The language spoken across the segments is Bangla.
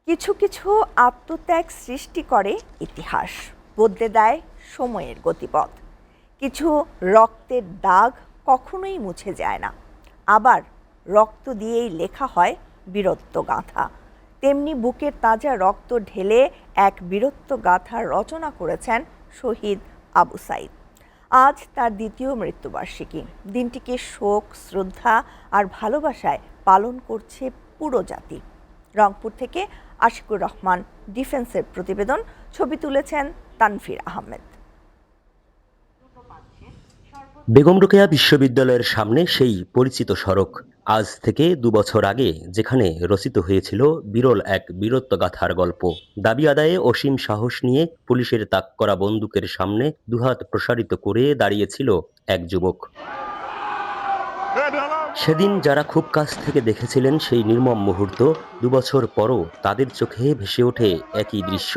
কিছু কিছু আত্মত্যাগ সৃষ্টি করে ইতিহাস, বদলে দেয় সময়ের গতিপথ। কিছু রক্তের দাগ কখনোই মুছে যায় না, আবার রক্ত দিয়েই লেখা হয় বীরত্বগাথা। তেমনি বুকের তাজা রক্ত ঢেলে এক বীরত্বগাথা রচনা করেছেন শহীদ আবু সাঈদ। আজ তার দ্বিতীয় মৃত্যুবার্ষিকী। দিনটিকে শোক, শ্রদ্ধা আর ভালোবাসায় পালন করছে পুরো জাতি। রংপুর থেকে আশিকুর রহমান ডিফেন্সের প্রতিবেদন। ছবি তুলেছেন তানভীর আহমেদ। বেগম রোকেয়া বিশ্ববিদ্যালয়ের সামনে সেই পরিচিত সড়ক। আজ থেকে ২ বছর আগে যেখানে রচিত হয়েছিল বিরল এক বীরত্বগাথার গল্প। দাবি আদায়ে অসীম সাহস নিয়ে পুলিশের তাক করা বন্দুকের সামনে দুহাত প্রসারিত করে দাঁড়িয়েছিল এক যুবক। সেদিন যারা খুব কাছ থেকে দেখেছিলেন সেই নির্মম মুহূর্ত, ২ বছর পরও তাদের চোখে ভেসে ওঠে একই দৃশ্য।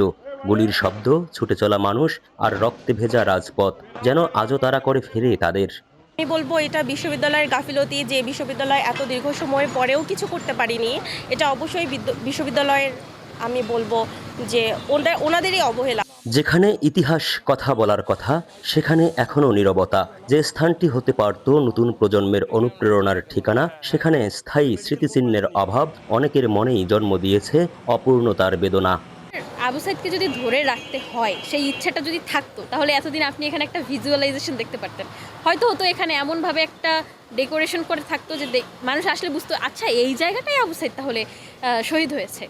গুলির শব্দ, ছুটে চলা মানুষ আর রক্তে ভেজা রাজপথ যেন আজও তাড়া করে ফেরে তাদের। আমি বলবো এটা বিশ্ববিদ্যালয়ের গাফিলতি যে বিশ্ববিদ্যালয় এত দীর্ঘ সময় পরেও কিছু করতে পারিনি। এটা অবশ্যই বিশ্ববিদ্যালয়ের, আমি বলবো যে ওনাদেরই অবহেলা। যেখানে ইতিহাস কথা বলার কথা, সেখানে এখনো নীরবতা। যে স্থানটি হতে পারত নতুন প্রজন্মের অনুপ্রেরণার ঠিকানা, সেখানে স্থায়ী স্মৃতিচিহ্নের অভাব অনেকের মনেই জন্ম দিয়েছে অপূর্ণতার বেদনা। আবু সাঈদকে যদি ধরে রাখতে হয়, সেই ইচ্ছাটা যদি থাকতো, তাহলে এতদিন আপনি এখানে একটা ভিজুয়ালাইজেশন দেখতে পারতেন। হয়তো এখানে এমনভাবে একটা ডেকোরেশন করে থাকতো যে মানুষ আসলে বুঝতো, আচ্ছা এই জায়গাটাই আবু সাঈদ তাহলে শহীদ হয়েছে।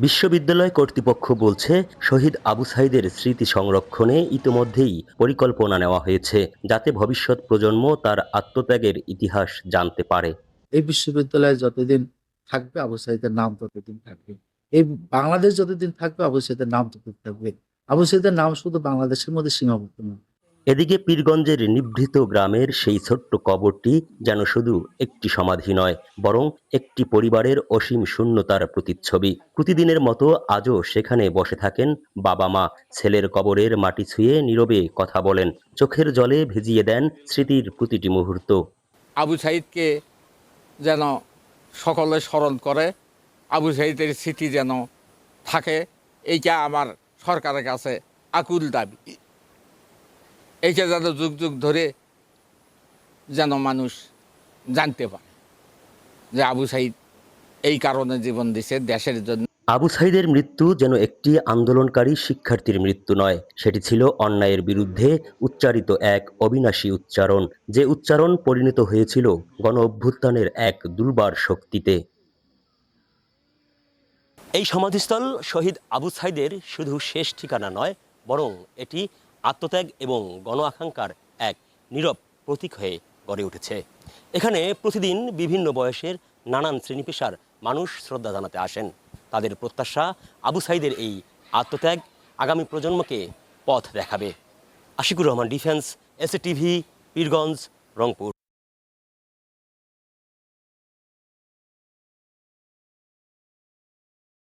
বিশ্ববিদ্যালয় কর্তৃপক্ষ বলছে, শহীদ আবু সাঈদের স্মৃতি সংরক্ষণে ইতিমধ্যেই পরিকল্পনা নেওয়া হয়েছে, যাতে ভবিষ্যৎ প্রজন্ম তার আত্মত্যাগের ইতিহাস জানতে পারে। এই বিশ্ববিদ্যালয়ে যতদিন থাকবে আবু সাঈদের নাম ততদিন থাকবে। এই বাংলাদেশ যতদিন থাকবে আবু সাঈদের নাম ততদিন থাকবে। আবু সাঈদের নাম শুধু বাংলাদেশের মধ্যে সীমাবদ্ধ নয়। এদিকে পীরগঞ্জের নিভৃত গ্রামের সেই ছোট্ট কবরটি যেন শুধু একটি সমাধি নয়, বরং একটি পরিবারের অসীম শূন্যতার প্রতিচ্ছবি। প্রতিদিনের মতো আজও সেখানে বসে থাকেন বাবা মা, ছেলের কবরের মাটি ছুঁয়ে নীরবে কথা বলেন, চোখের জলে ভিজিয়ে দেন স্মৃতির প্রতিটি মুহূর্ত। আবু সাঈদকে যেন সকলে স্মরণ করে, আবু সাঈদের স্মৃতি যেন থাকে, এইটা আমার সরকারের কাছে আকুল দাবি। এইটা যেন যুগ যুগ ধরে যেন মানুষ জানতে পারে যে আবু সাঈদ এই কারণে জীবন দিছে দেশের জন্য। আবু সাঈদের মৃত্যু যেন একটি আন্দোলনকারী শিক্ষার্থীর মৃত্যু নয়, সেটি ছিল অন্যায়ের বিরুদ্ধে উচ্চারিত এক অবিনাশী উচ্চারণ, যে উচ্চারণ পরিণত হয়েছিল গণ অভ্যুত্থানের এক দুর্বার শক্তিতে। এই সমাধিস্থল শহীদ আবু সাঈদের শুধু শেষ ঠিকানা নয়, বরং এটি আত্মত্যাগ এবং গণ আকাঙ্ক্ষার এক নীরব প্রতীক হয়ে গড়ে উঠেছে। এখানে প্রতিদিন বিভিন্ন বয়সের নানান শ্রেণী পেশার মানুষ শ্রদ্ধা জানাতে আসেন। তাদের প্রত্যাশা, আবু সাঈদের এই আত্মত্যাগ আগামী প্রজন্মকে পথ দেখাবে। Ashikur Rahman defence, SA TV, Pirganj, Rangpur.